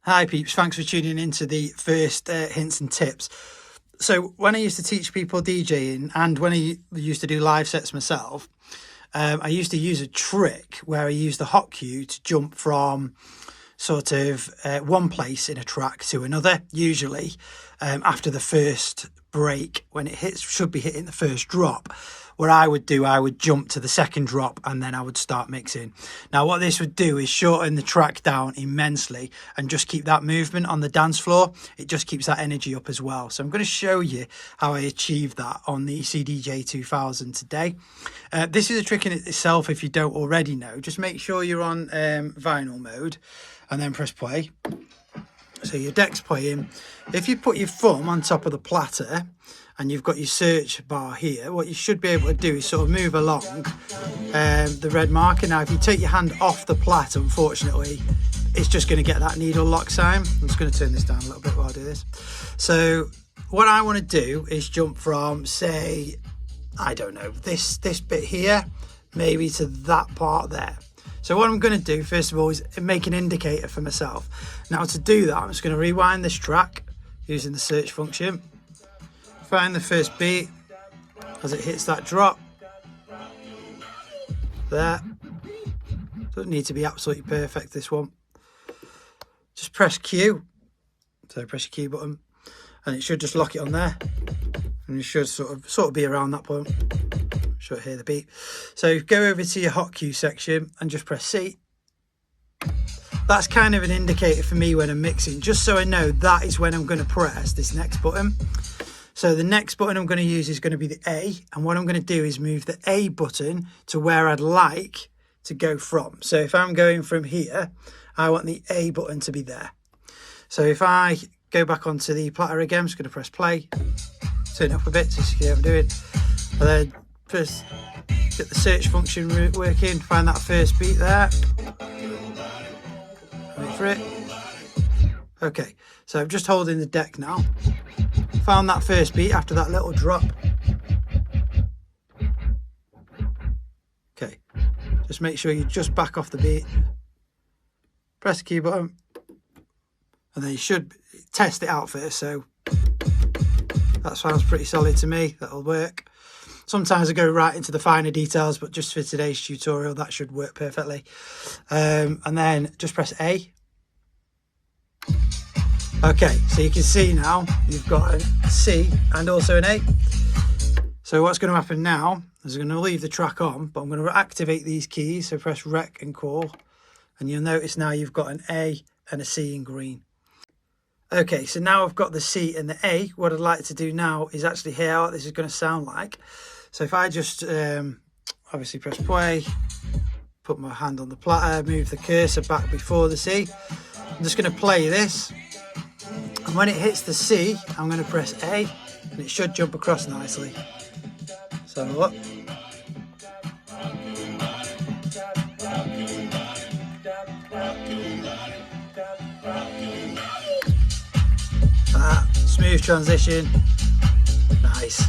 Hi peeps, thanks for tuning in to the first hints and tips. So when I used to teach people DJing and when I used to do live sets myself, I used to use a trick where I used the hot cue to jump from sort of one place in a track to another, usually after the first break when it should be hitting the first drop. What I would jump to the second drop and then I would start mixing. Now what this would do is shorten the track down immensely and just keep that movement on the dance floor. It just keeps that energy up as well. So I'm going to show you how I achieved that on the CDJ 2000 today. This is a trick in itself if you don't already know. Just make sure you're on vinyl mode and then press play. So your deck's playing. If you put your thumb on top of the platter and you've got your search bar here, what you should be able to do is sort of move along the red marker. Now if you take your hand off the platter, unfortunately it's just going to get that needle lock sign. I'm just going to turn this down a little bit while I do this. So what I want to do is jump from, say, I don't know, this bit here maybe to that part there. So what I'm going to do first of all is make an indicator for myself. Now to do that, I'm just going to rewind this track using the search function. Find the first beat as it hits that drop. There. Doesn't need to be absolutely perfect, this one. Just press Q. So press your Q button and it should just lock it on there. And you should sort of be around that point. Should hear the beat. So go over to your hot cue section and just press C. That's kind of an indicator for me when I'm mixing, just so I know that is when I'm going to press this next button. So the next button I'm going to use is going to be the A, and what I'm going to do is move the A button to where I'd like to go from. So if I'm going from here, I want the A button to be there. So if I go back onto the platter again, I'm just going to press play, turn it up a bit to see what I'm doing, and then first get the search function working, find that first beat there, wait for it. Okay, so I'm just holding the deck now, found that first beat after that little drop. Okay, just make sure you just back off the beat, press the key button, and then you should test it out first. So that sounds pretty solid to me, that'll work. Sometimes I go right into the finer details, but just for today's tutorial, that should work perfectly. And then just press A. Okay, so you can see now you've got a C and also an A. So what's going to happen now is I'm going to leave the track on, but I'm going to activate these keys. So press Rec and Call, and you'll notice now you've got an A and a C in green. Okay, so now I've got the C and the A. What I'd like to do now is actually hear what this is going to sound like. So if I just obviously press play, put my hand on the platter, move the cursor back before the C, I'm just going to play this. And when it hits the C, I'm going to press A, and it should jump across nicely. So look. Smooth transition, nice.